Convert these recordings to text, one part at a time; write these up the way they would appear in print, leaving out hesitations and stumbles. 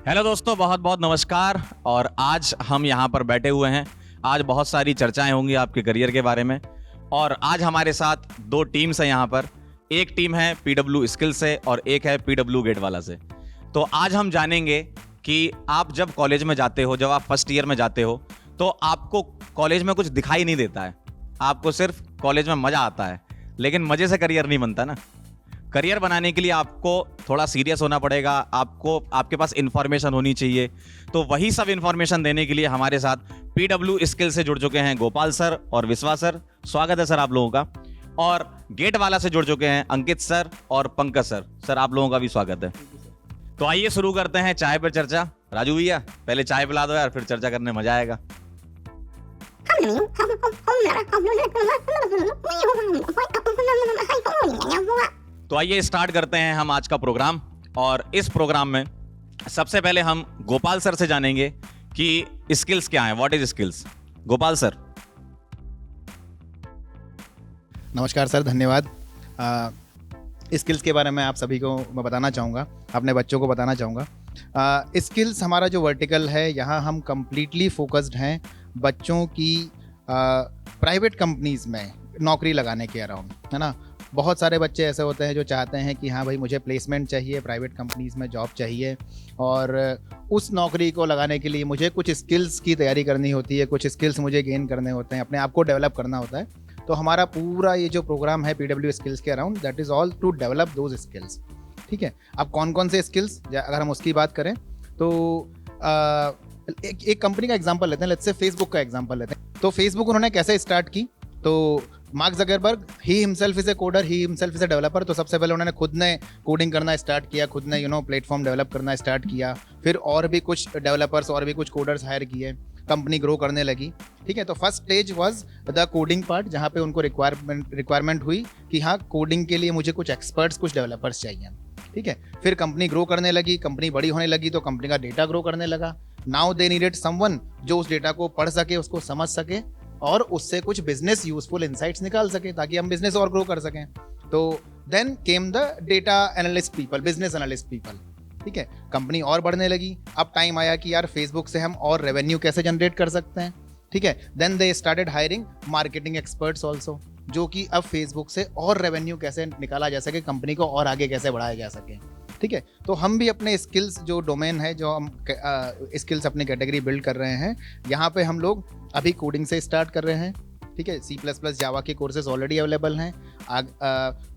Hello दोस्तों, बहुत बहुत नमस्कार। और आज हम यहाँ पर बैठे हुए हैं। आज बहुत सारी चर्चाएं होंगी आपके करियर के बारे में। और आज हमारे साथ दो टीम्स हैं यहाँ पर। एक टीम है पीडब्ल्यू स्किल से और एक है पीडब्ल्यू गेट वाला से। तो आज हम जानेंगे कि आप जब कॉलेज में जाते हो, जब आप फर्स्ट ईयर में जाते हो, तो आपको कॉलेज में कुछ दिखाई नहीं देता है। आपको सिर्फ कॉलेज में मज़ा आता है, लेकिन मज़े से करियर नहीं बनता ना। करियर बनाने के लिए आपको थोड़ा सीरियस होना पड़ेगा। आपके पास इंफॉर्मेशन होनी चाहिए। तो वही सब इंफॉर्मेशन देने के लिए हमारे साथ पीडब्ल्यू स्किल से जुड़ चुके हैं गोपाल सर और विश्वास सर। स्वागत है सर आप लोगों का। और गेट वाला से जुड़ चुके हैं अंकित सर और पंकज सर। सर आप लोगों का भी स्वागत है। तो आइए शुरू करते हैं चाय पर चर्चा। राजू भैया पहले चाय पिला दो यार, फिर चर्चा करने मजा आएगा। तो आइए स्टार्ट करते हैं हम आज का प्रोग्राम। और इस प्रोग्राम में सबसे पहले हम गोपाल सर से जानेंगे कि स्किल्स क्या हैं। What is skills? Gopal sir. नमस्कार सर, धन्यवाद। स्किल्स के बारे में आप सभी को मैं बताना चाहूँगा, अपने बच्चों को बताना चाहूँगा। स्किल्स हमारा जो वर्टिकल है, यहाँ हम कम्प्लीटली फोकस्ड हैं बच्चों की प्राइवेट कंपनीज़ में नौकरी लगाने के अराउंड, है ना। बहुत सारे बच्चे ऐसे होते हैं जो चाहते हैं कि हाँ भाई मुझे प्लेसमेंट चाहिए, प्राइवेट कंपनीज़ में जॉब चाहिए, और उस नौकरी को लगाने के लिए मुझे कुछ स्किल्स की तैयारी करनी होती है, कुछ स्किल्स मुझे गेन करने होते हैं, अपने आप को डेवलप करना होता है। तो हमारा पूरा ये जो प्रोग्राम है पीडब्ल्यू स्किल्स के around, that is all to develop those skills. ठीक है, अब कौन कौन से स्किल्स, अगर हम उसकी बात करें तो एक कंपनी का एग्जांपल लेते हैं। लेट्स से फेसबुक का एग्जांपल लेते हैं। तो फेसबुक उन्होंने कैसे स्टार्ट की? तो mark Zuckerberg he himself is a coder, he himself is a developer. तो सबसे पहले उन्होंने खुद ने कोडिंग करना स्टार्ट किया, खुद ने प्लेटफॉर्म डेवलप करना स्टार्ट किया। फिर और भी कुछ डेवलपर्स और भी कुछ कोडर्स हायर किए, कंपनी ग्रो करने लगी। ठीक है, तो first stage was the coding part, जहाँ पे उनको रिक्वायरमेंट हुई कि हाँ कोडिंग के लिए मुझे कुछ एक्सपर्ट्स, कुछ डेवलपर्स चाहिए। ठीक है, फिर कंपनी ग्रो करने लगी, कंपनी बड़ी होने लगी, तो कंपनी का डेटा ग्रो करने लगा। नाउ दे नीडेड समवन जो उस डेटा को पढ़ सके, उसको समझ सके और उससे कुछ बिजनेस यूजफुल इंसाइट्स निकाल सके, ताकि हम बिजनेस और ग्रो कर सकें। तो then came the data analyst people, business analyst people. ठीक है, कंपनी और बढ़ने लगी। अब टाइम आया कि यार फेसबुक से हम और रेवेन्यू कैसे जनरेट कर सकते हैं। ठीक है, then they started hiring marketing experts also, जो कि अब फेसबुक से और रेवेन्यू कैसे निकाला जा सके, कंपनी को और आगे कैसे बढ़ाया जा सके। ठीक है, तो हम भी अपने स्किल्स जो डोमेन है, जो हम स्किल्स अपनी कैटेगरी बिल्ड कर रहे हैं, यहाँ पे हम लोग अभी कोडिंग से स्टार्ट कर रहे हैं। ठीक है, C++ जावा के कोर्सेज ऑलरेडी अवेलेबल हैं।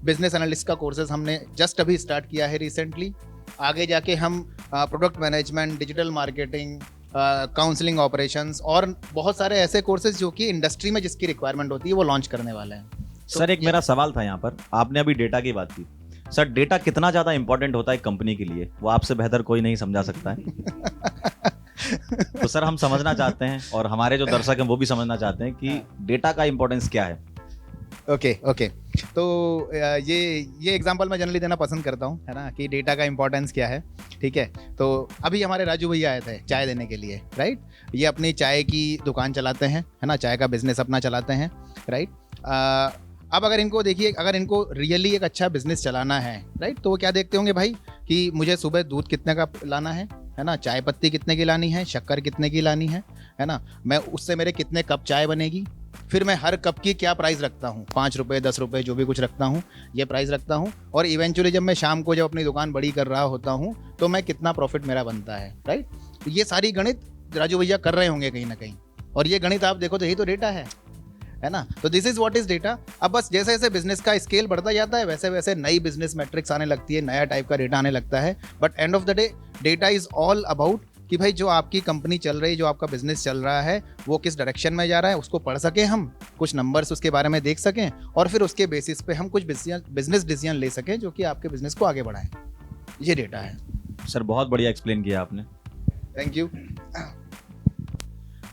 बिजनेस एनालिस्ट का कोर्सेज हमने जस्ट अभी स्टार्ट किया है रिसेंटली। आगे जाके हम product management, digital marketing, counselling operations और बहुत सारे ऐसे कोर्सेज जो कि इंडस्ट्री में जिसकी रिक्वायरमेंट होती है वो लॉन्च करने वाले हैं। सर एक मेरा सवाल था यहाँ पर। आपने अभी डेटा की बात की। सर डेटा कितना ज़्यादा इंपॉर्टेंट होता है कंपनी के लिए, वो आपसे बेहतर कोई नहीं समझा सकता है। तो सर हम समझना चाहते हैं और हमारे जो दर्शक हैं वो भी समझना चाहते हैं कि डेटा का इंपॉर्टेंस क्या है। ओके, तो ये एग्जांपल मैं जनरली देना पसंद करता हूँ, है ना, कि डेटा का इंपॉर्टेंस क्या है। ठीक है, तो अभी हमारे राजू भैया आए थे चाय देने के लिए, राइट। ये अपनी चाय की दुकान चलाते हैं, है ना, चाय का बिजनेस अपना चलाते हैं, राइट। अब अगर इनको देखिए, अगर इनको रियली एक अच्छा बिजनेस चलाना है, राइट, तो वो क्या देखते होंगे भाई कि मुझे सुबह दूध कितने का लाना है ना, चाय पत्ती कितने की लानी है, शक्कर कितने की लानी है ना, मैं उससे मेरे कितने कप चाय बनेगी, फिर मैं हर कप की क्या प्राइस रखता हूँ, 5 रुपये 10 रुपये जो भी कुछ रखता हूँ, ये प्राइस रखता हूँ। और इवेंचुअली जब मैं शाम को जब अपनी दुकान बड़ी कर रहा होता हूँ तो मैं कितना प्रॉफिट मेरा बनता है, राइट। ये सारी गणित राजू भैया कर रहे होंगे कहीं ना कहीं, और ये गणित आप देखो तो यही तो डेटा है ना। तो this is what is data. अब बस जैसे जैसे बिजनेस का स्केल बढ़ता जाता है वैसे वैसे नई बिजनेस मैट्रिक्स आने लगती है, नया टाइप का डेटा आने लगता है। But end of the day data is all about कि भाई जो आपकी कंपनी चल रही है, जो आपका बिजनेस चल रहा है, वो किस डायरेक्शन में जा रहा है, उसको पढ़ सकें हम, कुछ नंबर्स उसके बारे में देख सकें, और फिर उसके बेसिस पे हम कुछ बिजनेस डिसीजन ले सकें जो कि आपके बिजनेस को आगे बढ़ाएं। ये डेटा है। सर बहुत बढ़िया एक्सप्लेन किया आपने, थैंक यू।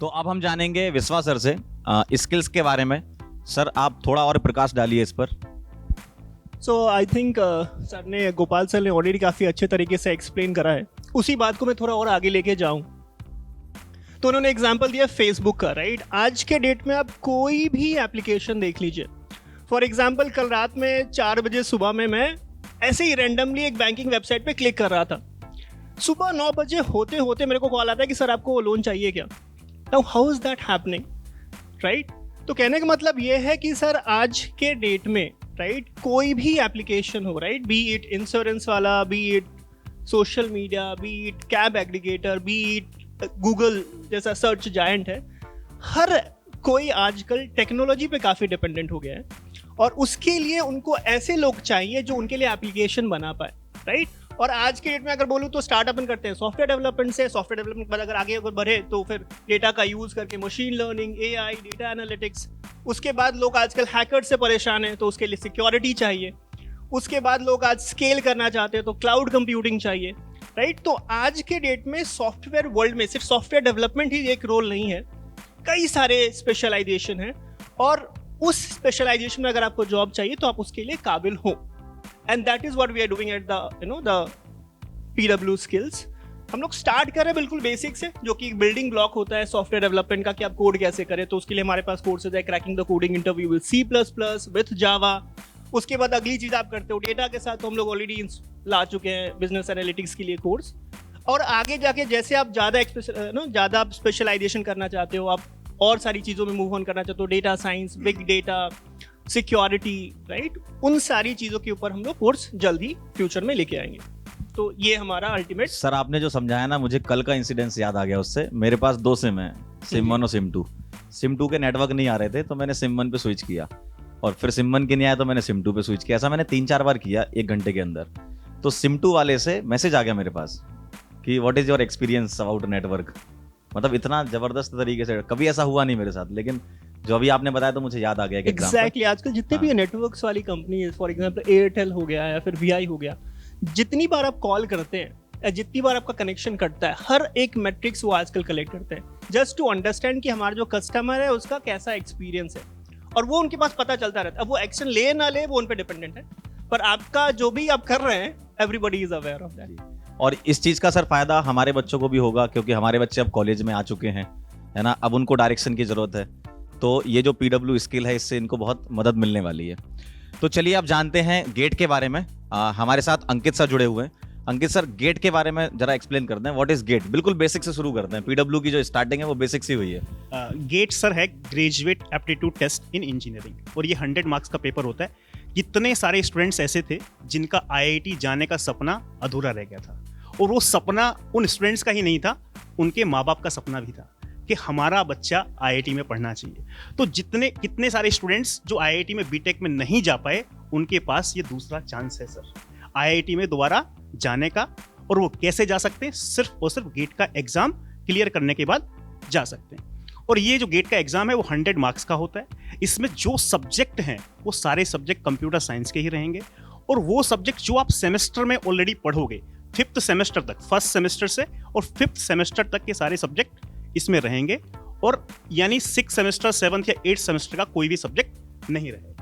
तो अब हम जानेंगे विश्वास सर से स्किल्स के बारे में। सर आप थोड़ा और प्रकाश डालिए इस पर। सो आई थिंक सर ने, गोपाल सर ने ऑलरेडी काफ़ी अच्छे तरीके से एक्सप्लेन करा है। उसी बात को मैं थोड़ा और आगे लेके जाऊं तो उन्होंने एग्जांपल दिया फेसबुक का, राइट। आज के डेट में आप कोई भी एप्लीकेशन देख लीजिए। फॉर एग्जांपल कल रात में 4 बजे सुबह में मैं ऐसे ही रैंडमली एक बैंकिंग वेबसाइट पे क्लिक कर रहा था। सुबह 9 बजे होते होते मेरे को कॉल आता है कि सर आपको लोन चाहिए क्या. Now how is that happening, right? तो कहने का मतलब ये है कि सर आज के डेट में, राइट, कोई भी एप्लीकेशन हो, राइट, बी इट इंश्योरेंस वाला, B it social media, B it cab aggregator, B it Google जैसा सर्च जायंट है, हर कोई आजकल टेक्नोलॉजी पे काफ़ी डिपेंडेंट हो गया है. और उसके लिए उनको ऐसे लोग चाहिए जो उनके लिए एप्लीकेशन बना पाए, राइट? और आज के डेट में अगर बोलूँ तो स्टार्टअप करते हैं सॉफ्टवेयर डेवलपमेंट से. सॉफ्टवेयर डेवलपमेंट पर अगर आगे बढ़े तो फिर डेटा का यूज़ करके machine learning, AI, data analytics. उसके बाद लोग आजकल हैकर से परेशान हैं तो उसके लिए सिक्योरिटी चाहिए. उसके बाद लोग आज स्केल करना चाहते हैं तो क्लाउड कंप्यूटिंग चाहिए, राइट? तो आज के डेट में सॉफ्टवेयर वर्ल्ड में सिर्फ सॉफ्टवेयर डेवलपमेंट ही एक रोल नहीं है, कई सारे स्पेशलाइजेशन हैं. और उस स्पेशलाइजेशन में अगर आपको जॉब चाहिए तो आप उसके लिए काबिल हो. And that is what we are doing at the PW skills. हम लोग स्टार्ट कर रहे हैं बिल्कुल बेसिक से, जो कि बिल्डिंग ब्लॉक होता है सॉफ्टवेयर डेवलपमेंट का, कि आप कोड कैसे करें. तो उसके लिए हमारे पास कोर्सेज है, cracking the coding interview with C++, with Java. उसके बाद अगली चीज़ आप करते हो डेटा के साथ, तो हम लोग ऑलरेडी ला चुके हैं बिजनेस एनालिटिक्स के लिए कोर्स. और आगे जाके जैसे आप ज़्यादा स्पेशलाइजेशन करना चाहते हो, आप और सारी चीज़ों में मूव ऑन करना चाहते हो, data science, big data, security, right, उन सारी चीज़ों के ऊपर हम लोग कोर्स जल्द ही फ्यूचर में लेके आएंगे. तो ये हमारा अल्टीमेट. सर आपने जो समझाया ना, मुझे कल का इंसिडेंस याद आ गया उससे. मेरे पास 2 सिम है, सिम 1 और सिम 2. सिम 2 के नेटवर्क नहीं आ रहे थे तो मैंने सिम 1 पे स्विच किया, और फिर सिम 1 के नहीं आया तो मैंने सिम 2 पे स्विच किया. ऐसा मैंने 3-4 बार किया 1 घंटे के अंदर. तो सिम 2 वाले से मैसेज आ गया मेरे पास कि what is your experience about network. मतलब इतना जबरदस्त तरीके से, कभी ऐसा हुआ नहीं मेरे साथ, लेकिन जो अभी आपने बताया तो मुझे याद आ गया. एग्जैक्टली. आजकल जितने भी नेटवर्क्स वाली कंपनी है, फॉर एग्जांपल एयरटेल हो गया या फिर VI हो गया, जितनी बार आप कॉल करते हैं या जितनी बार आपका कनेक्शन कटता है, हर एक मैट्रिक्स वो आजकल कलेक्ट करते हैं, जस्ट टू अंडरस्टैंड कि हमारा जो कस्टमर है उसका कैसा एक्सपीरियंस है. और वो उनके पास पता चलता रहता है. अब वो एक्शन ले ना ले वो उन पे डिपेंडेंट है, पर आपका जो भी आप कर रहे हैं, everybody is aware of that. और इस चीज का सर फायदा हमारे बच्चों को भी होगा, क्योंकि हमारे बच्चे अब कॉलेज में आ चुके हैं, है ना. अब उनको डायरेक्शन की जरूरत है, तो ये जो PW स्किल है इससे इनको बहुत मदद मिलने वाली है. तो चलिए आप जानते हैं गेट के बारे में. हमारे साथ अंकित सर जुड़े हुए हैं. अंकित सर, गेट के बारे में जरा एक्सप्लेन कर दें. What is get? बिल्कुल बेसिक से शुरू करते हैं. PW की जो स्टार्टिंग है वो बेसिक से हुई है. गेट सर है graduate aptitude test in engineering, और ये 100 मार्क्स का पेपर होता है. कितने सारे स्टूडेंट्स ऐसे थे जिनका IIT जाने का सपना अधूरा रह गया था, और वो सपना उन स्टूडेंट्स का ही नहीं था, उनके माँ बाप का सपना भी था कि हमारा बच्चा IIT में पढ़ना चाहिए. तो कितने सारे स्टूडेंट्स जो IIT में बीटेक में नहीं जा पाए, उनके पास ये दूसरा चांस है सर IIT में दोबारा जाने का. और वो कैसे जा सकते हैं? सिर्फ और सिर्फ गेट का एग्जाम क्लियर करने के बाद जा सकते हैं. और ये जो गेट का एग्जाम है वो 100 मार्क्स का होता है. इसमें जो सब्जेक्ट हैं वो सारे सब्जेक्ट कंप्यूटर साइंस के ही रहेंगे, और वो सब्जेक्ट जो आप सेमेस्टर में ऑलरेडी पढ़ोगे 5th सेमेस्टर तक, 1st सेमेस्टर से और 5th सेमेस्टर तक के सारे सब्जेक्ट इसमें रहेंगे. और यानी 6th सेमेस्टर, 7th या 8th सेमेस्टर का कोई भी सब्जेक्ट नहीं रहेगा.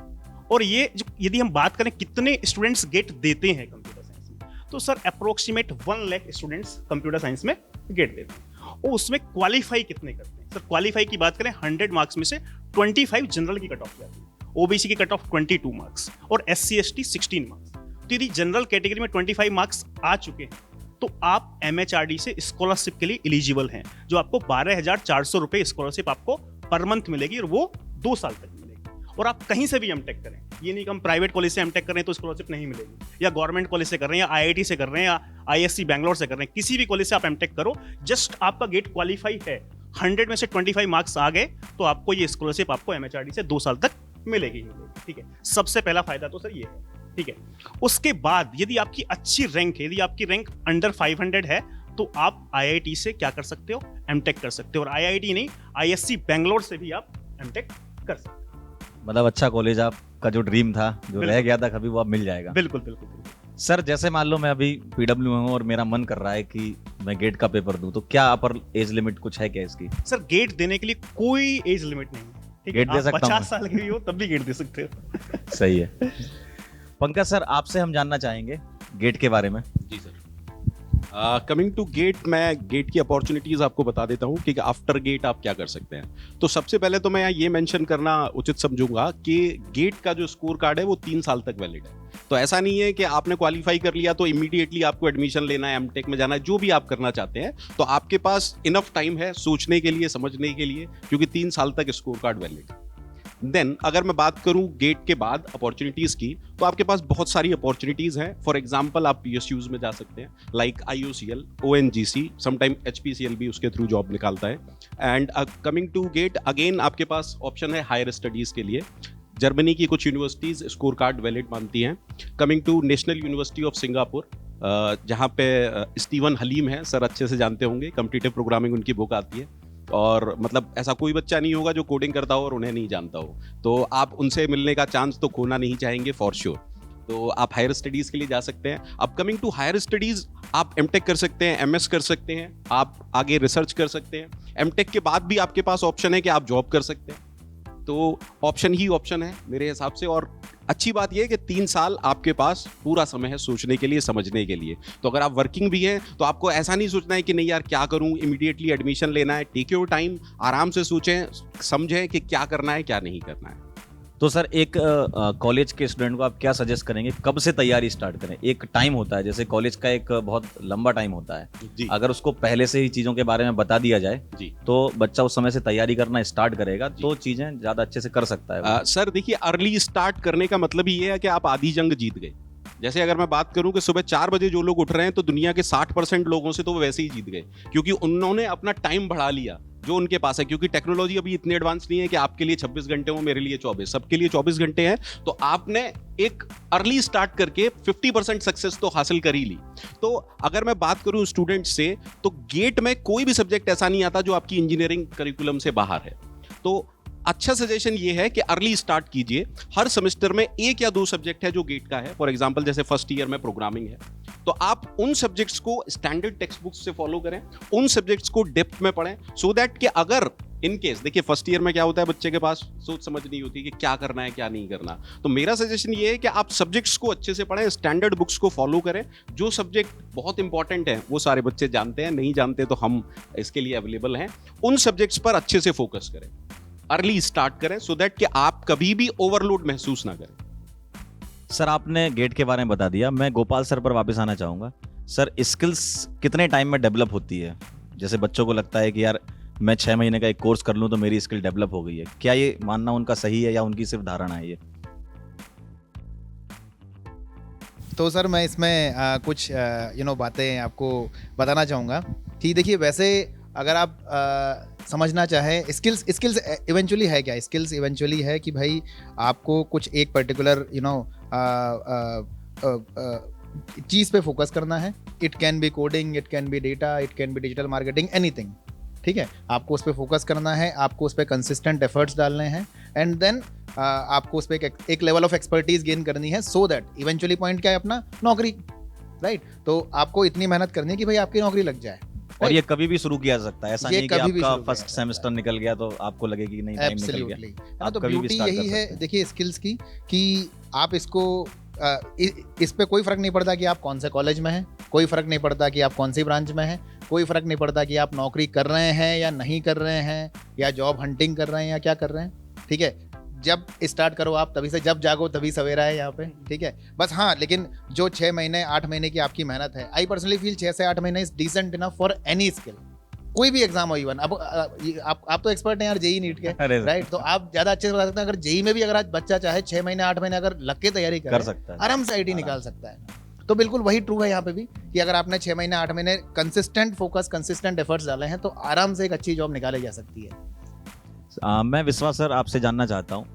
और ये जो यदि हम बात करें कितने स्टूडेंट्स गेट देते हैं कंप्यूटर साइंस में, तो sir approximate 1 lakh students computer science में गेट देते हैं. और उसमें क्वालिफाई कितने करते हैं? सर क्वालिफाई की बात करें 100 मार्क्स में से 25 जनरल की कट ऑफ जाती है, OBC की कट ऑफ 22 मार्क्स और SC ST 16 मार्क्स. तो यदि जनरल कैटेगरी में 25 मार्क्स आ चुके हैं तो आप MHRD से स्कॉलरशिप के लिए एलिजिबल हैं, जो आपको 12,400 रुपये स्कॉलरशिप आपको पर मंथ मिलेगी, और वो 2 साल तक मिलेगी. और आप कहीं से भी एमटेक करें, ये नहीं कि हम प्राइवेट कॉलेज से एमटेक कर रहे हैं तो स्कॉलरशिप नहीं मिलेगी, या गवर्नमेंट कॉलेज से कर रहे हैं, या IIT से कर रहे हैं, या ISC बैंगलोर से कर रहे हैं, किसी भी कॉलेज से आप एमटेक करो, जस्ट आपका गेट क्वालिफाई है, 100 में से 25 मार्क्स आ गए तो आपको ये स्कॉलरशिप आपको MHRD से 2 साल तक मिलेगी. ठीक है, सबसे पहला फायदा तो सर ये है. ठीक है, उसके बाद यदि आपकी अच्छी रैंक है, यदि आपकी रैंक अंडर 500 है, तो आप IIT से क्या कर सकते हो? एमटेक कर सकते हो. और IIT नहीं, ISC बैंगलोर से भी आप एमटेक कर सकते हो. मतलब अच्छा कॉलेज आपका जो ड्रीम था, जो रह गया था कभी, वो अब मिल जाएगा. बिल्कुल बिल्कुल बिल्कुल. सर जैसे मान लो मैं अभी PW में हूँ और मेरा मन कर रहा है कि मैं गेट का पेपर दूं, तो क्या अपर एज लिमिट कुछ है क्या इसकी? सर गेट देने के लिए कोई एज लिमिट नहीं है. ठीक है, गेट दे सकता हूं. 50 साल के भी हो तब भी गेट दे सकते हो. सही है. पंकज सर, आपसे हम जानना चाहेंगे गेट के बारे में. जी सर. कमिंग टू गेट, मैं गेट की अपॉर्चुनिटीज आपको बता देता हूँ कि आफ्टर गेट आप क्या कर सकते हैं. तो सबसे पहले तो मैं ये मेंशन करना उचित समझूंगा कि गेट का जो स्कोर कार्ड है वो 3 साल तक वैलिड है. तो ऐसा नहीं है कि आपने क्वालिफाई कर लिया तो इमीडिएटली आपको एडमिशन लेना है, एमटेक में जाना है, जो भी आप करना चाहते हैं, तो आपके पास इनफ टाइम है सोचने के लिए, समझने के लिए, क्योंकि 3 साल तक स्कोर कार्ड वैलिड है। देन अगर मैं बात करूं गेट के बाद अपॉर्चुनिटीज की, तो आपके पास बहुत सारी अपॉर्चुनिटीज हैं। फॉर एग्जांपल आप पीएसयूज में जा सकते हैं, like IOCL, ONGC, sometime HPCL भी उसके थ्रू जॉब निकालता है। And coming to GATE, again आपके पास ऑप्शन है हायर स्टडीज के लिए। जर्मनी की कुछ यूनिवर्सिटीज स्कोर कार्ड वैलिड मानती हैं। Coming to National University of Singapore, जहाँ पे स्टीवन हलीम है, सर अच्छे से जानते होंगे, कॉम्पिटिटिव प्रोग्रामिंग उनकी बुक आती है, और मतलब ऐसा कोई बच्चा नहीं होगा जो कोडिंग करता हो और उन्हें नहीं जानता हो, तो आप उनसे मिलने का चांस तो खोना नहीं चाहेंगे फॉर श्योर। तो आप हायर स्टडीज के लिए जा सकते हैं। अब कमिंग टू हायर स्टडीज, आप एमटेक कर सकते हैं, MS कर सकते हैं, आप आगे रिसर्च कर सकते हैं। एमटेक के बाद भी आपके पास ऑप्शन है कि आप जॉब कर सकते हैं, तो ऑप्शन ही ऑप्शन है मेरे हिसाब से। और अच्छी बात यह है कि 3 साल आपके पास पूरा समय है सोचने के लिए, समझने के लिए। तो अगर आप वर्किंग भी हैं तो आपको ऐसा नहीं सोचना है कि नहीं यार क्या करूं, इमीडिएटली एडमिशन लेना है। टेक योर टाइम, आराम से सोचें, समझें कि क्या करना है क्या नहीं करना है। तो सर एक कॉलेज के स्टूडेंट को आप क्या सजेस्ट करेंगे, कब से तैयारी स्टार्ट करें? एक टाइम होता है, जैसे कॉलेज का एक बहुत लंबा टाइम होता है जी अगर उसको पहले से ही चीज़ों के बारे में बता दिया जाए जी तो बच्चा उस समय से तैयारी करना स्टार्ट करेगा तो चीज़ें ज़्यादा अच्छे से कर सकता है वो। सर देखिए, अर्ली स्टार्ट करने का मतलब ये है कि आप आधी जंग जीत गए। जैसे अगर मैं बात करूं कि सुबह 4 बजे जो लोग उठ रहे हैं, तो दुनिया के 60% लोगों से तो वो वैसे ही जीत गए, क्योंकि उन्होंने अपना टाइम बढ़ा लिया जो उनके पास है। क्योंकि टेक्नोलॉजी अभी इतनी एडवांस नहीं है कि आपके लिए 26 घंटे हो, मेरे लिए 24, सबके लिए 24 घंटे हैं। तो आपने एक अर्ली स्टार्ट करके 50% सक्सेस तो हासिल कर ही ली। तो अगर मैं बात करूं स्टूडेंट से, तो गेट में कोई भी सब्जेक्ट ऐसा नहीं आता जो आपकी इंजीनियरिंग करिकुलम से बाहर है। तो अच्छा सजेशन ये है कि अर्ली स्टार्ट कीजिए। हर सेमेस्टर में 1 या 2 सब्जेक्ट है जो गेट का है। फॉर एग्जांपल जैसे फर्स्ट ईयर में प्रोग्रामिंग है, तो आप उन सब्जेक्ट्स को स्टैंडर्ड टेक्स्ट बुक्स से फॉलो करें, उन सब्जेक्ट्स को डेप्थ में पढ़ें, सो दैट कि अगर इन केस, देखिए फर्स्ट ईयर में क्या होता है, बच्चे के पास सोच समझ नहीं होती कि क्या करना है क्या नहीं करना। तो मेरा सजेशन ये है कि आप सब्जेक्ट्स को अच्छे से पढ़ें, स्टैंडर्ड बुक्स को फॉलो करें। जो सब्जेक्ट बहुत इंपॉर्टेंट है वो सारे बच्चे जानते हैं, नहीं जानते तो हम इसके लिए अवेलेबल हैं। उन सब्जेक्ट्स पर अच्छे से फोकस करें, अर्ली स्टार्ट करें, सो दैट कि आप कभी भी ओवरलोड महसूस ना करें। सर आपने गेट के बारे में बता दिया, मैं गोपाल सर पर वापस आना चाहूँगा। सर स्किल्स कितने टाइम में डेवलप होती है? जैसे बच्चों को लगता है कि यार मैं 6 महीने का एक कोर्स कर लूँ तो मेरी स्किल डेवलप हो गई है, क्या ये मानना उनका सही है या उनकी सिर्फ धारणा है ये? तो सर मैं इसमें कुछ बातें आपको बताना चाहूँगा कि देखिए, वैसे अगर आप समझना चाहें स्किल्स इवेंचुअली है क्या? स्किल्स इवेंचुअली है कि भाई आपको कुछ एक पर्टिकुलर चीज़ पे फोकस करना है। It can be coding, it can be data, it can be digital marketing, anything, ठीक है। आपको उस पर फोकस करना है, आपको उस पर कंसिस्टेंट एफर्ट्स डालने हैं, एंड देन आपको उस पर एक लेवल ऑफ एक्सपर्टीज गेन करनी है, सो दैट इवेंचुअली पॉइंट क्या है अपना, नौकरी, राइट। तो आपको इतनी मेहनत करनी है कि भाई आपकी नौकरी लग जाए। और ये कभी भी शुरू किया जा सकता है, ऐसा ये नहीं कि कभी भी आपका शुरू फर्स्ट किया जा सेमेस्टर निकल गया तो आपको लगे कि नहीं टाइम निकल गया। Absolutely. आप तो कभी भी ब्यूटी start कर यही है, सकते हैं। देखिए स्किल्स की, कि आप इसको इस पे कोई फर्क नहीं पड़ता कि आप कौन से कॉलेज में हैं, कोई फर्क नहीं पड़ता कि आप कौन सी ब्रांच में हैं, कोई फर्क नहीं पड़ता कि आप नौकरी कर रहे हैं या नहीं कर रहे हैं, या जॉब हंटिंग कर रहे हैं या क्या कर रहे हैं, ठीक है। जब स्टार्ट करो आप तभी से, जब जागो तभी सवेरा है यहाँ पे, ठीक है। बस हाँ, लेकिन जो 6 महीने 8 महीने की आपकी मेहनत है, आई पर्सनली फील 6 से 8 महीने is decent enough for any skill. कोई भी एग्जाम हो, इवन अब आप तो एक्सपर्ट हैं यार जेई नीट के, अरे राइट। तो आप ज्यादा अच्छे से बता सकते हैं, अगर जेई में भी अगर आज बच्चा चाहे 6 महीने 8 महीने अगर लग के तैयारी कर सकता है, आराम से आईटी निकाल सकता है। तो बिल्कुल वही ट्रू है यहाँ पे भी, कि अगर आपने 6 महीने 8 महीने कंसिस्टेंट फोकस, कंसिस्टेंट एफर्ट्स डाले हैं, तो आराम से एक अच्छी जॉब निकाली जा सकती है। मैं विश्वास सर आपसे जानना चाहता हूँ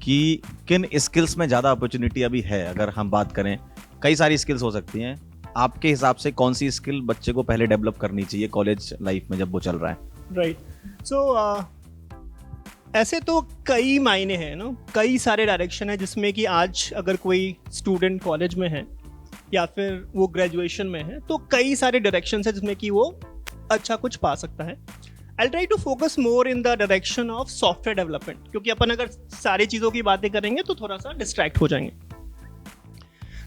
कि किन स्किल्स में ज़्यादा अपॉर्चुनिटी अभी है। अगर हम बात करें, कई सारी स्किल्स हो सकती हैं, आपके हिसाब से कौन सी स्किल बच्चे को पहले डेवलप करनी चाहिए कॉलेज लाइफ में जब वो चल रहा है? राइट। सो ऐसे तो कई मायने हैं ना, कई सारे डायरेक्शन है जिसमें कि आज अगर कोई स्टूडेंट कॉलेज में है या फिर वो ग्रेजुएशन में है, तो कई सारे डायरेक्शन है जिसमें कि वो अच्छा कुछ पा सकता है। I try to focus more in the direction of software development, क्योंकि अपन अगर सारी चीज़ों की बातें करेंगे तो थोड़ा सा डिस्ट्रैक्ट हो जाएंगे।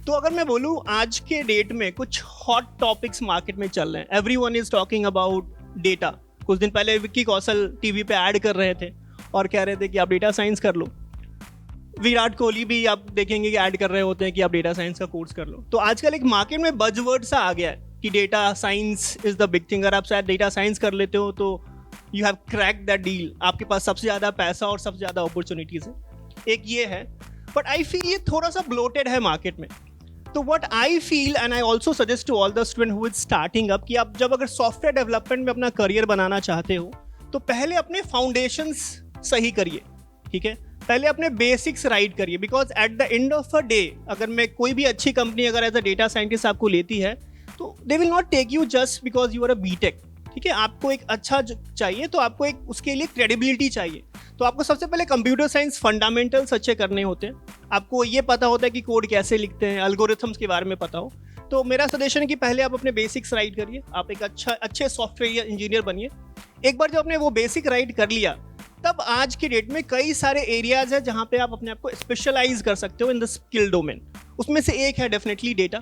तो अगर मैं बोलूँ आज के डेट में कुछ हॉट टॉपिक्स मार्केट में चल रहे हैं, everyone is talking about data. कुछ दिन पहले विक्की कौशल टीवी पे ऐड कर रहे थे और कह रहे थे कि आप डेटा साइंस कर लो। विराट कोहली भी आप देखेंगे कि ऐड कर रहे होते हैं कि आप डेटा साइंस का कोर्स कर लो। तो आजकल एक मार्केट में बजवर्ड सा आ गया है कि data science is the big thing. अगर आप शायद डेटा साइंस कर लेते हो तो you have crack that deal, आपके पास सबसे ज़्यादा पैसा और सबसे ज़्यादा अपॉर्चुनिटीज़ है। एक ये है, बट आई फील ये थोड़ा सा ब्लोटेड है मार्केट में। तो what I feel and I also suggest to all the student who is starting up कि आप जब अगर सॉफ्टवेयर डेवलपमेंट में अपना करियर बनाना चाहते हो तो पहले अपने फाउंडेशंस सही करिए, ठीक है। पहले अपने बेसिक्स राइट करिए, because at the end of a day अगर मैं कोई भी अच्छी कंपनी अगर एज अ डेटा साइंटिस्ट आपको लेती है तो they will not take you just because you are a BTech, ठीक है। आपको एक अच्छा चाहिए तो आपको एक उसके लिए क्रेडिबिलिटी चाहिए। तो आपको सबसे पहले कंप्यूटर साइंस फंडामेंटल्स अच्छे करने होते हैं, आपको ये पता होता है कि कोड कैसे लिखते हैं, एल्गोरिथम्स के बारे में पता हो। तो मेरा सजेशन है कि पहले आप अपने बेसिक्स राइट करिए, आप एक अच्छे सॉफ्टवेयर इंजीनियर बनिए। एक बार जब आपने वो बेसिक राइट कर लिया तब आज की डेट में कई सारे एरियाज हैं जहाँ पे आप अपने आप को स्पेशलाइज कर सकते हो इन द स्किल डोमेन। उसमें से एक है डेफिनेटली डेटा,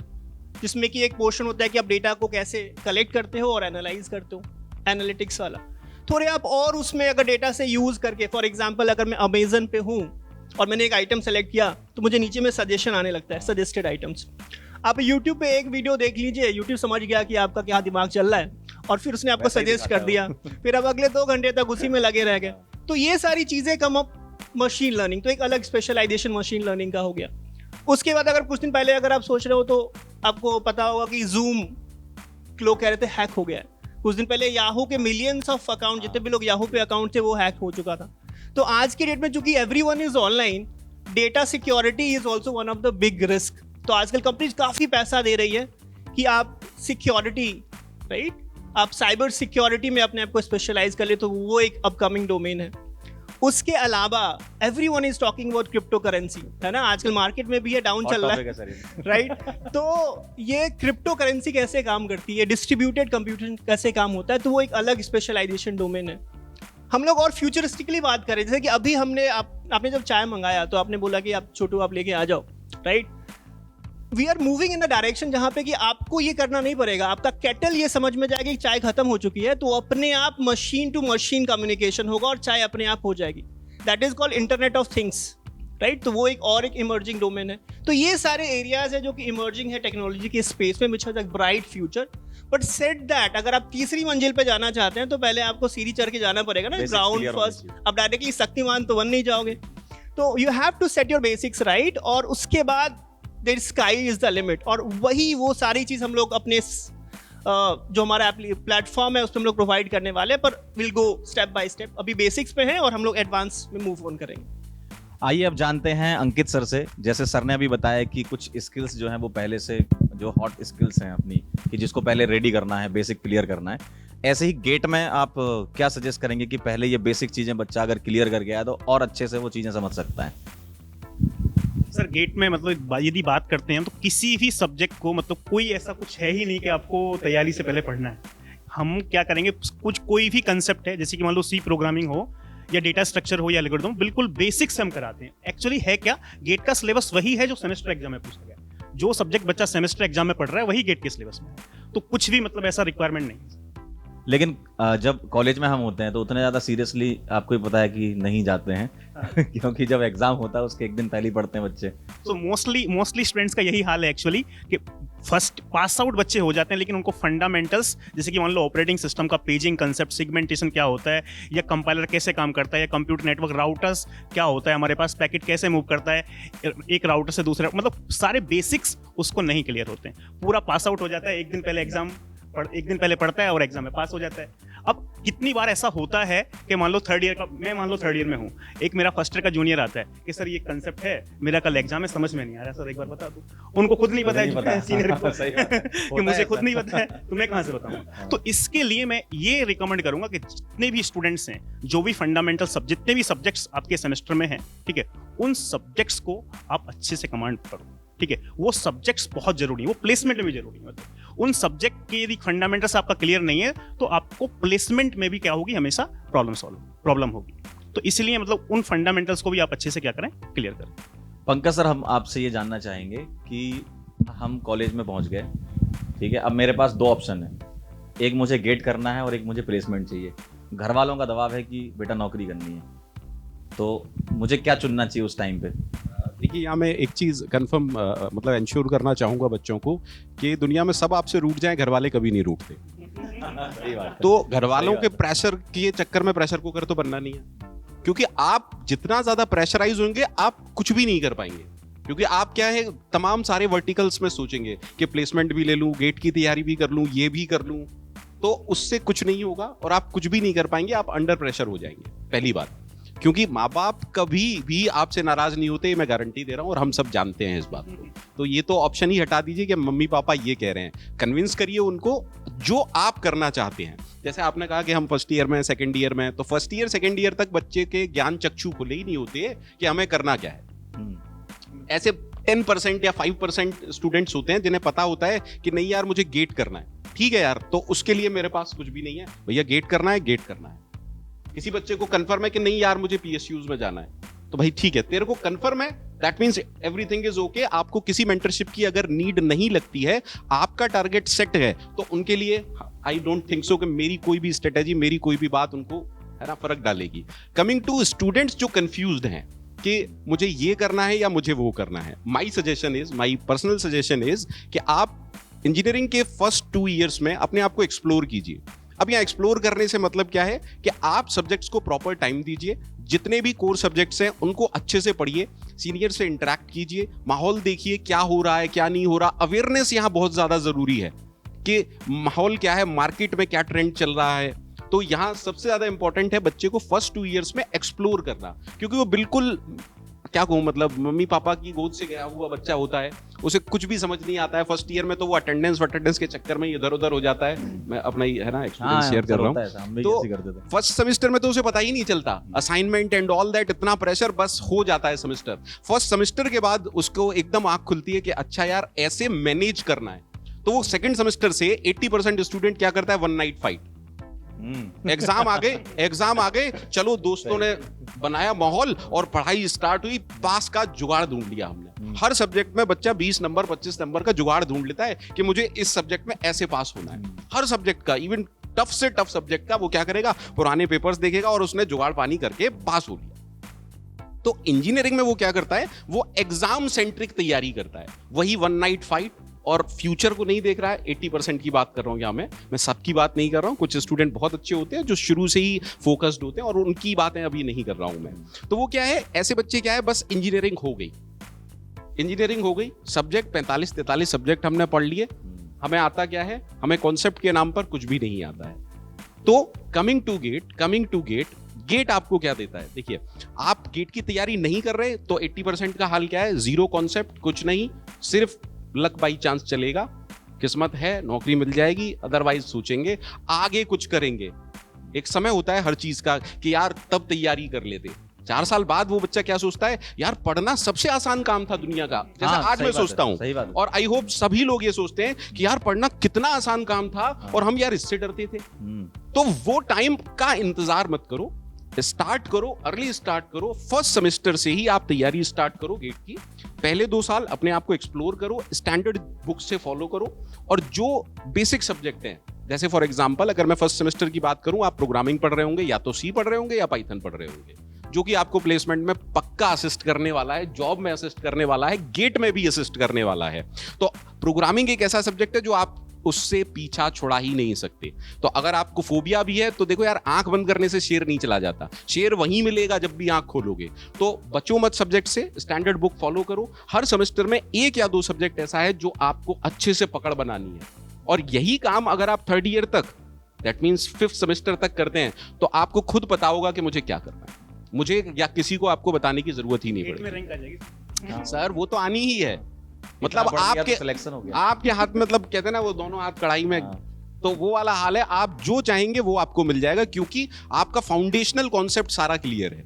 जिसमें कि एक पोर्शन होता है कि आप डेटा को कैसे कलेक्ट करते हो और एनालाइज करते हो, एनालिटिक्स वाला। थोड़े आप और उसमें अगर डेटा से यूज़ करके, फॉर एग्जांपल अगर मैं अमेजन पे हूँ और मैंने एक आइटम सेलेक्ट किया तो मुझे नीचे में सजेशन आने लगता है, सजेस्टेड आइटम्स। आप यूट्यूब पे एक वीडियो देख लीजिए, यूट्यूब समझ गया कि आपका क्या दिमाग चल रहा है और फिर उसने आपको सजेस्ट कर दिया, फिर अब अगले 2 घंटे तक उसी में लगे रह गए। तो ये सारी चीज़ें कम अप मशीन लर्निंग, तो एक अलग स्पेशलाइजेशन मशीन लर्निंग का हो गया। उसके बाद अगर कुछ दिन पहले अगर आप सोच रहे हो तो आपको पता होगा कि जूम लोग कह रहे थे हैक हो गया है। कुछ दिन पहले याहू के मिलियंस ऑफ अकाउंट, जितने भी लोग याहू पे अकाउंट थे वो हैक हो चुका था। तो आज की डेट में चूंकि everyone is online, data security is also one of the big risk. तो आजकल कंपनीज काफ़ी पैसा दे रही है कि आप सिक्योरिटी, राइट, आप साइबर सिक्योरिटी में अपने आप को स्पेशलाइज कर ले, तो वो एक अपकमिंग डोमेन है। उसके अलावा everyone is talking about crypto currency, है ना, आजकल मार्केट में भी ये डाउन चल रहा है, राइट। तो ये क्रिप्टो करेंसी कैसे काम करती है, डिस्ट्रीब्यूटेड कंप्यूटिंग कैसे काम होता है, तो वो एक अलग स्पेशलाइजेशन डोमेन है। हम लोग और फ्यूचरिस्टिकली बात करें, जैसे कि अभी आपने जब चाय मंगाया तो आपने बोला कि आप छोटू आप लेके आ जाओ, right. We are moving in the direction जहाँ पे कि आपको ये करना नहीं पड़ेगा, आपका केटल ये समझ में जाएगा कि चाय खत्म हो चुकी है, तो अपने आप मशीन टू मशीन कम्युनिकेशन होगा और चाय अपने आप हो जाएगी। That is called internet of things, right. तो वो एक इमर्जिंग डोमेन है। तो ये सारे एरियाज है जो कि इमर्जिंग है टेक्नोलॉजी के स्पेस में, which has a bright future. But set that, अगर आप तीसरी मंजिल पे जाना चाहते हैं तो पहले आपको सीढ़ी चढ़ के जाना पड़ेगा ना, ग्राउंड फर्स्ट। अब डायरेक्टली शक्तिमान तो बन नहीं जाओगे, तो you have to set your basics right, और उसके बाद there sky is the limit. और वही वो सारी चीज़ हम लोग अपने जो हमारा प्लेटफॉर्म है उस पर हम लोग प्रोवाइड करने वाले हैं, पर will go step by step. अभी बेसिक्स पे हैं और हम लोग एडवांस में मूव ऑन करेंगे। आइए अब जानते हैं अंकित सर से। जैसे सर ने अभी बताया कि कुछ स्किल्स जो हैं वो पहले से जो हॉट स्किल्स हैं अपनी, कि जिसको पहले रेडी करना है, बेसिक क्लियर करना है, ऐसे ही गेट में आप क्या सजेस्ट करेंगे कि पहले ये बेसिक चीज़ें बच्चा अगर क्लियर कर गया तो और अच्छे से वो चीज़ें समझ सकता है? सर गेट में मतलब यदि बात करते हैं तो किसी भी सब्जेक्ट को मतलब कोई ऐसा कुछ है ही नहीं कि आपको तैयारी से पहले पढ़ना है। हम क्या करेंगे, कुछ कोई भी कंसेप्ट है, जैसे कि मान लो सी प्रोग्रामिंग हो या डेटा स्ट्रक्चर हो या एल्गोरिथम, बिल्कुल बेसिक से हम कराते हैं। एक्चुअली है क्या, गेट का सिलेबस वही है जो सेमेस्टर एग्जाम में पूछा गया। जो सब्जेक्ट बच्चा सेमेस्टर एग्जाम में पढ़ रहा है वही गेट के सिलेबस में है, तो कुछ भी मतलब ऐसा रिक्वायरमेंट नहीं है। लेकिन जब कॉलेज में हम होते हैं तो उतने ज़्यादा सीरियसली आपको ही पता है कि नहीं जाते हैं क्योंकि जब एग्जाम होता है उसके एक दिन पहले ही पढ़ते हैं बच्चे। तो मोस्टली स्टूडेंट्स का यही हाल है एक्चुअली, कि फर्स्ट पास आउट बच्चे हो जाते हैं लेकिन उनको फंडामेंटल्स, जैसे कि मान लो ऑपरेटिंग सिस्टम का पेजिंग कंसेप्ट, सेगमेंटेशन क्या होता है, या कंपाइलर कैसे काम करता है, या कंप्यूटर नेटवर्क राउटर्स क्या होता है, हमारे पास पैकेट कैसे मूव करता है एक राउटर से दूसरे, मतलब सारे बेसिक्स उसको नहीं क्लियर होते हैं। पूरा पास आउट हो जाता है, एक दिन पहले पढ़ता है और एग्जाम में पास हो जाता है। अब कितनी बार ऐसा होता है कि मान लो थर्ड ईयर में हूँ, एक मेरा फर्स्ट ईयर का जूनियर आता है कि सर ये कंसेप्ट है, मेरा कल एग्जाम में समझ में नहीं आ रहा सर, एक बार बता दो। उनको खुद नहीं पता है सीनियर को कि मुझे खुद नहीं पता है, तुम्हें कहाँ से बताऊँ। तो इसके लिए मैं ये रिकमेंड करूंगा कि जितने भी स्टूडेंट्स हैं, जो भी फंडामेंटल जितने भी सब्जेक्ट्स आपके सेमेस्टर में हैं, ठीक है, उन सब्जेक्ट्स को आप अच्छे से कमांड करो, ठीक है। वो सब्जेक्ट्स बहुत जरूरी है, वो प्लेसमेंट में भी जरूरी है। मतलब उन सब्जेक्ट के यदि फंडामेंटल्स आपका क्लियर नहीं है तो आपको प्लेसमेंट में भी क्या होगी, हमेशा प्रॉब्लम होगी। तो इसलिए मतलब उन फंडामेंटल्स को भी आप अच्छे से क्या करें, क्लियर करें। पंकज सर, हम आपसे ये जानना चाहेंगे कि हम कॉलेज में पहुंच गए, ठीक है, अब मेरे पास 2 ऑप्शन है, एक मुझे गेट करना है और एक मुझे प्लेसमेंट चाहिए। घर वालों का दबाव है कि बेटा नौकरी करनी है, तो मुझे क्या चुनना चाहिए उस टाइम पे? देखिए, यहाँ मैं एक चीज़ कंफर्म मतलब इंश्योर करना चाहूँगा बच्चों को कि दुनिया में सब आपसे रूठ जाएं, घर वाले कभी नहीं रूठते। सही बात है। तो घर वालों के प्रेशर के चक्कर में प्रेशर कुकर तो बनना नहीं है, क्योंकि आप जितना ज्यादा प्रेशराइज होंगे आप कुछ भी नहीं कर पाएंगे। क्योंकि आप क्या है, तमाम सारे वर्टिकल्स में सोचेंगे कि प्लेसमेंट भी ले लूं, गेट की तैयारी भी कर लूं, ये भी कर लूं, तो उससे कुछ नहीं होगा और आप कुछ भी नहीं कर पाएंगे, आप अंडर प्रेशर हो जाएंगे। पहली बात, क्योंकि माँ बाप कभी भी आपसे नाराज नहीं होते, मैं गारंटी दे रहा हूं, और हम सब जानते हैं इस बात को। तो ये तो ऑप्शन ही हटा दीजिए कि मम्मी पापा ये कह रहे हैं, कन्विंस करिए उनको जो आप करना चाहते हैं। जैसे आपने कहा कि हम फर्स्ट ईयर में, सेकंड ईयर में, तो फर्स्ट ईयर सेकंड ईयर तक बच्चे के ज्ञान चक्षु खुले ही नहीं होते कि हमें करना क्या है। ऐसे 10% या 5% स्टूडेंट्स होते हैं जिन्हें पता होता है कि नहीं यार मुझे गेट करना है, ठीक है यार, तो उसके लिए मेरे पास कुछ भी नहीं है, भैया गेट करना है, गेट करना है। किसी बच्चे को कंफर्म है कि नहीं यार मुझे पीएसयूज में जाना है, तो भाई ठीक है, तेरे को कंफर्म है, that means everything is okay. आपको किसी मेंटरशिप की अगर नीड नहीं लगती है, आपका टारगेट सेट है, तो उनके लिए आई डोंट थिंक सो कि मेरी कोई भी स्ट्रेटेजी, मेरी कोई भी बात उनको है ना फर्क डालेगी। कमिंग टू स्टूडेंट्स जो कंफ्यूज्ड हैं कि मुझे ये करना है या मुझे वो करना है, my suggestion is, my personal suggestion is कि आप इंजीनियरिंग के फर्स्ट 2 इयर्स में अपने आप को एक्सप्लोर कीजिए। अब यहाँ एक्सप्लोर करने से मतलब क्या है कि आप सब्जेक्ट्स को प्रॉपर टाइम दीजिए, जितने भी कोर सब्जेक्ट्स हैं उनको अच्छे से पढ़िए, सीनियर से इंटरेक्ट कीजिए, माहौल देखिए क्या हो रहा है क्या नहीं हो रहा। अवेयरनेस यहाँ बहुत ज्यादा जरूरी है कि माहौल क्या है, मार्केट में क्या ट्रेंड चल रहा है। तो यहाँ सबसे ज्यादा इंपॉर्टेंट है बच्चे को फर्स्ट 2 इयर्स में एक्सप्लोर करना, क्योंकि वो बिल्कुल क्या कहूँ, मतलब मम्मी पापा की गोद से गया हुआ बच्चा होता है, उसे कुछ भी समझ नहीं आता है। फर्स्ट ईयर में तो वो अटेंडेंस के चक्कर में इधर उधर हो जाता है। मैं अपना ही है ना एक्सपीरियंस शेयर कर रहा हूँ। तो फर्स्ट सेमेस्टर में तो उसे पता ही नहीं चलता, असाइनमेंट एंड ऑल दैट, इतना प्रेशर, बस हो जाता है सेमेस्टर। फर्स्ट सेमेस्टर के बाद उसको एकदम आंख खुलती है कि अच्छा यार ऐसे मैनेज करना है। तो वो सेकंड सेमेस्टर से 80% स्टूडेंट क्या करता है, वन नाइट फाइट। एग्जाम आ गए, चलो दोस्तों ने बनाया माहौल और पढ़ाई स्टार्ट हुई, पास का जुगाड़ ढूंढ लिया हमने। हर सब्जेक्ट में बच्चा 20 नंबर 25 नंबर का जुगाड़ ढूंढ लेता है कि मुझे इस सब्जेक्ट में ऐसे पास होना है। हर सब्जेक्ट का, इवन टफ से टफ सब्जेक्ट का, वो क्या करेगा, पुराने पेपर्स देखेगा और उसने जुगाड़ पानी करके पास हो लिया। तो इंजीनियरिंग में वो क्या करता है, वो एग्जाम सेंट्रिक तैयारी करता है, वही वन नाइट फाइट, और फ्यूचर को नहीं देख रहा है। 80% की बात कर रहा हूं यहाँ मैं सबकी बात नहीं कर रहा हूं। कुछ स्टूडेंट बहुत अच्छे होते हैं जो शुरू से ही फोकस्ड होते हैं, और उनकी बातें अभी नहीं कर रहा हूं मैं। तो वो क्या है, ऐसे बच्चे क्या है, बस इंजीनियरिंग हो गई, सब्जेक्ट 45-43 सब्जेक्ट हमने पढ़ लिए, हमें आता क्या है, हमें कॉन्सेप्ट के नाम पर कुछ भी नहीं आता है। तो कमिंग टू गेट आपको क्या देता है, देखिए आप गेट की तैयारी नहीं कर रहे तो 80% का हाल क्या है, जीरो कॉन्सेप्ट, कुछ नहीं, सिर्फ लक बाई चांस चलेगा, किस्मत है नौकरी मिल जाएगी, अदरवाइज सोचेंगे आगे कुछ करेंगे। एक समय होता है हर चीज का कि यार तब तैयारी कर लेते। 4 साल बाद वो बच्चा क्या सोचता है, यार पढ़ना सबसे आसान काम था दुनिया का, जैसे आज मैं सोचता हूं, और आई होप सभी लोग ये सोचते हैं कि यार पढ़ना कितना आसान काम था और हम यार इससे डरते थे। तो वो टाइम का इंतजार मत करो, स्टार्ट करो, अर्ली स्टार्ट करो। फर्स्ट सेमेस्टर से ही आप तैयारी स्टार्ट करो गेट की। पहले 2 साल अपने आप को एक्सप्लोर करो, स्टैंडर्ड बुक से फॉलो करो, और जो बेसिक सब्जेक्ट हैं, जैसे फॉर एग्जांपल अगर मैं फर्स्ट सेमेस्टर की बात करूं, आप प्रोग्रामिंग पढ़ रहे होंगे, या तो सी पढ़ रहे होंगे या पाइथन पढ़ रहे होंगे, जो कि आपको प्लेसमेंट में पक्का असिस्ट करने वाला है, जॉब में असिस्ट करने वाला है, गेट में भी असिस्ट करने वाला है। तो प्रोग्रामिंग एक ऐसा सब्जेक्ट है जो आप उससे पीछा छुड़ा ही नहीं सकते। तो अगर आपको फोबिया भी है तो देखो यार, आंख बंद करने से शेर नहीं चला जाता, शेर वहीं मिलेगा जब भी आंख खोलोगे। तो बचो मत सब्जेक्ट से, स्टैंडर्ड बुक फॉलो करो। हर सेमेस्टर में 1 या 2 सब्जेक्ट ऐसा है जो आपको अच्छे से पकड़ बनानी है, और यही काम अगर आप 3rd ईयर तक, दैट मींस 5th सेमेस्टर तक करते हैं, तो आपको खुद पता होगा कि मुझे क्या करना है। मुझे या किसी को आपको बताने की जरूरत ही नहीं पड़ेगी। सर वो तो आनी ही है, मतलब आपके सिलेक्शन हो गया, आपके हाथ में, मतलब कहते हैं ना वो दोनों हाथ कढ़ाई में, तो वो वाला हाल है। आप जो चाहेंगे वो आपको मिल जाएगा, क्योंकि आपका फाउंडेशनल कॉन्सेप्ट सारा क्लियर है।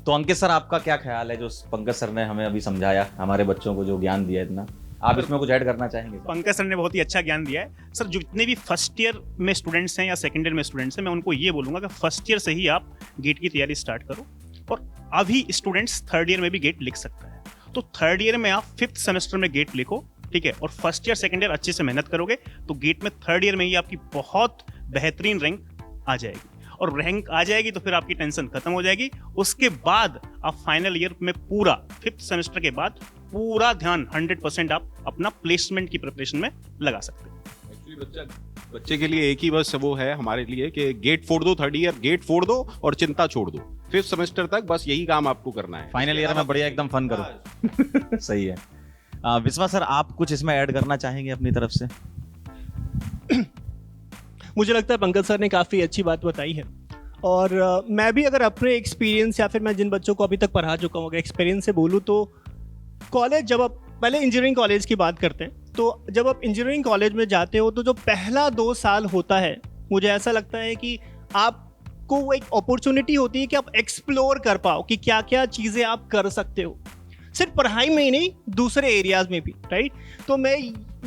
तो अंकित सर, आपका क्या ख्याल है जो पंकज सर ने हमें अभी समझाया, हमारे बच्चों को जो ज्ञान दिया इतना, आप इसमें कुछ ऐड करना चाहेंगे? पंकज सर ने बहुत ही अच्छा ज्ञान दिया है। सर जितने भी फर्स्ट ईयर में स्टूडेंट्स हैं या सेकंड ईयर में स्टूडेंट्स हैं, मैं उनको ये बोलूंगा कि फर्स्ट ईयर से ही आप गेट की तैयारी स्टार्ट करो, और अभी स्टूडेंट्स 3rd ईयर में भी गेट लिख सकता है। तो 3rd ईयर में आप 5th सेमेस्टर में गेट लिखो, ठीक है, और फर्स्ट ईयर सेकंड ईयर अच्छे से मेहनत करोगे तो गेट में 3rd ईयर में ही आपकी बहुत बेहतरीन रैंक आ जाएगी। और रैंक आ जाएगी तो फिर आपकी टेंशन खत्म हो जाएगी। उसके बाद आप फाइनल ईयर में पूरा 5th सेमेस्टर के बाद पूरा ध्यान 100% आप अपना प्लेसमेंट की प्रिपरेशन में लगा सकते हैं। एक्चुअली बच्चे के लिए एक ही बस वो है हमारे लिए कि गेट फोड़ दो, 3rd ईयर गेट फोड़ दो और चिंता छोड़ दो। 5th सेमेस्टर तक बस यही काम आपको करना है। फाइनल ईयर में बढ़िया एकदम फन करो। सही है। विश्वा सर, आप कुछ इसमें ऐड करना चाहेंगे अपनी तरफ से? मुझे लगता है पंकज सर ने काफ़ी अच्छी बात बताई है, और मैं भी अगर अपने एक्सपीरियंस या फिर मैं जिन बच्चों को अभी तक पढ़ा चुका हूँ अगर एक्सपीरियंस से बोलूँ तो कॉलेज, जब आप पहले इंजीनियरिंग कॉलेज की बात करते हैं, तो जब आप इंजीनियरिंग कॉलेज में जाते हो तो जो पहला 2 साल होता है, मुझे ऐसा लगता है कि आपको वो एक अपॉर्चुनिटी होती है कि आप एक्सप्लोर कर पाओ कि क्या क्या चीज़ें आप कर सकते हो, सिर्फ पढ़ाई में ही नहीं, दूसरे एरियाज में भी, राइट। तो मैं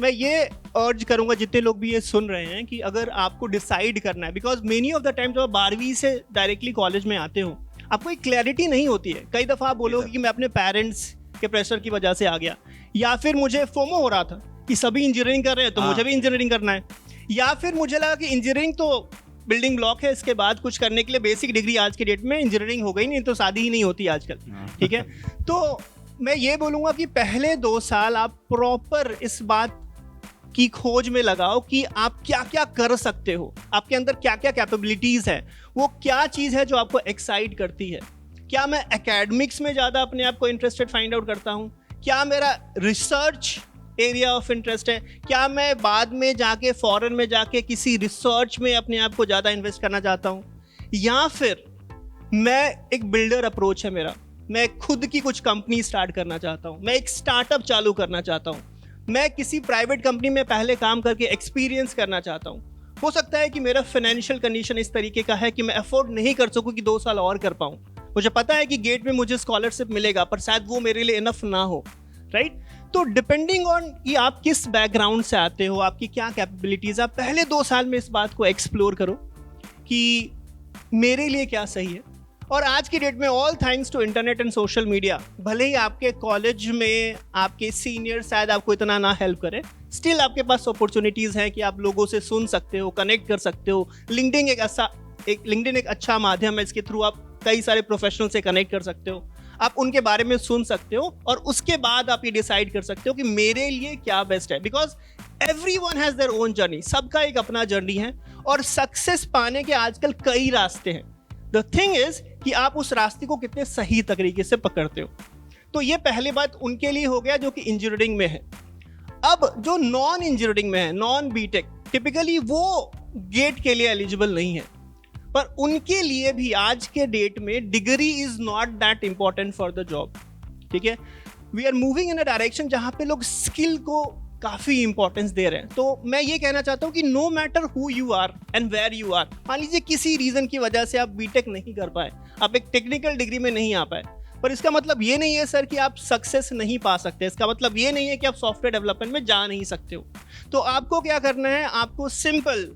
ये अर्ज करूंगा जितने लोग भी ये सुन रहे हैं कि अगर आपको डिसाइड करना है, because many of the time जब आप 12वीं से डायरेक्टली कॉलेज में आते हो आपको एक क्लैरिटी नहीं होती है। कई दफ़ा आप बोलोगे कि मैं अपने पेरेंट्स के प्रेशर की वजह से आ गया, या फिर मुझे फोमो हो रहा था कि सभी इंजीनियरिंग कर रहे हैं तो मुझे भी इंजीनियरिंग करना है, या फिर मुझे लगा कि इंजीनियरिंग तो बिल्डिंग ब्लॉक है, इसके बाद कुछ करने के लिए बेसिक डिग्री आज के डेट में इंजीनियरिंग हो गई, नहीं तो शादी ही नहीं होती आजकल, ठीक है। तो मैं ये बोलूँगा कि पहले 2 साल आप प्रॉपर इस बात की खोज में लगाओ कि आप क्या क्या कर सकते हो, आपके अंदर क्या क्या कैपेबिलिटीज़ है, वो क्या चीज़ है जो आपको एक्साइट करती है। क्या मैं एकेडमिक्स में ज़्यादा अपने आप को इंटरेस्टेड फाइंड आउट करता हूँ, क्या मेरा रिसर्च एरिया ऑफ इंटरेस्ट है, क्या मैं बाद में जाके फॉरेन में जाके किसी रिसर्च में अपने आप को ज़्यादा इन्वेस्ट करना चाहता हूँ, या फिर मैं एक बिल्डर अप्रोच है मेरा, मैं खुद की कुछ कंपनी स्टार्ट करना चाहता हूँ, मैं एक स्टार्टअप चालू करना चाहता हूँ, मैं किसी प्राइवेट कंपनी में पहले काम करके एक्सपीरियंस करना चाहता हूँ। हो सकता है कि मेरा फाइनेंशियल कंडीशन इस तरीके का है कि मैं अफोर्ड नहीं कर सकूँ कि 2 साल और कर पाऊँ, मुझे पता है कि गेट में मुझे स्कॉलरशिप मिलेगा पर शायद वो मेरे लिए इनफ ना हो, राइट। तो डिपेंडिंग ऑन कि आप किस बैकग्राउंड से आते हो, आपकी क्या कैपेबिलिटीज़, आप पहले 2 साल में इस बात को एक्सप्लोर करो कि मेरे लिए क्या सही है। और आज की डेट में all thanks to internet and social media, भले ही आपके कॉलेज में आपके सीनियर शायद आपको इतना ना हेल्प करें, स्टिल आपके पास अपॉर्चुनिटीज़ हैं कि आप लोगों से सुन सकते हो, कनेक्ट कर सकते हो। लिंक्डइन एक अच्छा माध्यम है, इसके थ्रू आप कई सारे प्रोफेशनल से कनेक्ट कर सकते हो, आप उनके बारे में सुन सकते हो और उसके बाद आप ये डिसाइड कर सकते हो कि मेरे लिए क्या बेस्ट है। Because everyone has their own journey, सबका एक अपना जर्नी है और सक्सेस पाने के आजकल कई रास्ते हैं। द थिंग इज कि आप उस रास्ते को कितने सही तरीके से पकड़ते हो। तो ये पहली बात उनके लिए हो गया जो कि इंजीनियरिंग में है। अब जो नॉन इंजीनियरिंग में है, नॉन बीटेक, टिपिकली वो गेट के लिए एलिजिबल नहीं है, पर उनके लिए भी आज के डेट में degree is not that important for the job, ठीक है। We are moving in a direction जहां पे लोग स्किल को काफ़ी इंपॉर्टेंस दे रहे हैं। तो मैं ये कहना चाहता हूँ कि no matter who you are and where you are, मान लीजिए किसी रीज़न की वजह से आप बीटेक नहीं कर पाए, आप एक टेक्निकल डिग्री में नहीं आ पाए, पर इसका मतलब ये नहीं है सर कि आप सक्सेस नहीं पा सकते, इसका मतलब ये नहीं है कि आप सॉफ्टवेयर डेवलपमेंट में जा नहीं सकते हो। तो आपको क्या करना है, आपको सिंपल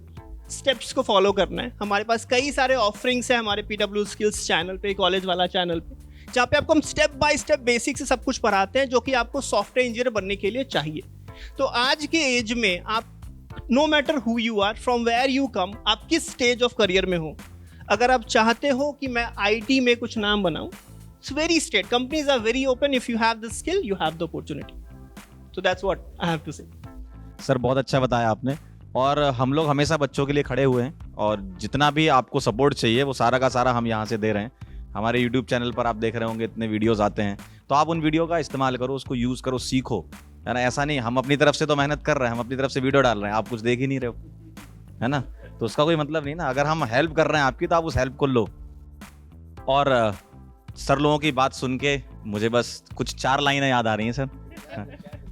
स्टेप्स को फॉलो करना है। हमारे पास कई सारे ऑफरिंग्स हैं हमारे PW स्किल्स चैनल पे, कॉलेज वाला चैनल पे, जहाँ पे आपको हम स्टेप बाय स्टेप बेसिक से सब कुछ पढ़ाते हैं जो कि आपको सॉफ्टवेयर इंजीनियर बनने के लिए चाहिए। तो आज के एज में आप no matter who you are, from where you come, आप किस स्टेज ऑफ करियर में हो, अगर आप चाहते हो कि मैं IT में कुछ नाम बनाऊं, it's very straight, companies are very open, if you have the skill you have the opportunity. So that's what I have to say. Sir बहुत अच्छा बताया आपने, और हम लोग हमेशा बच्चों के लिए खड़े हुए हैं और जितना भी आपको सपोर्ट चाहिए वो सारा का सारा हम यहाँ से दे रहे हैं। हमारे YouTube चैनल पर आप देख रहे होंगे इतने वीडियोस आते हैं, तो आप उन वीडियो का इस्तेमाल करो, उसको यूज़ करो, सीखो, है ना। ऐसा नहीं हम अपनी तरफ से तो मेहनत कर रहे हैं, हम अपनी तरफ से वीडियो डाल रहे हैं, आप कुछ देख ही नहीं रहे हो, है ना, तो उसका कोई मतलब नहीं ना। अगर हम हेल्प कर रहे हैं आपकी तो आप उस हेल्प को लो। और सर लोगों की बात सुन के मुझे बस कुछ 4 लाइनें याद आ रही हैं सर,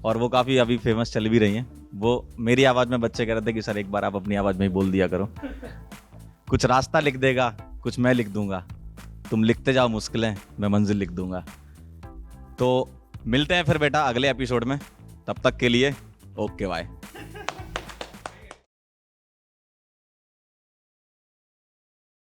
और वो काफ़ी अभी फेमस चल भी रही हैं। वो मेरी आवाज़ में बच्चे कह रहे थे कि सर एक बार आप अपनी आवाज़ में ही बोल दिया करो। कुछ रास्ता लिख देगा, कुछ मैं लिख दूंगा, तुम लिखते जाओ मुश्किलें, मैं मंजिल लिख दूंगा। तो मिलते हैं फिर बेटा अगले एपिसोड में, तब तक के लिए ओके बाय।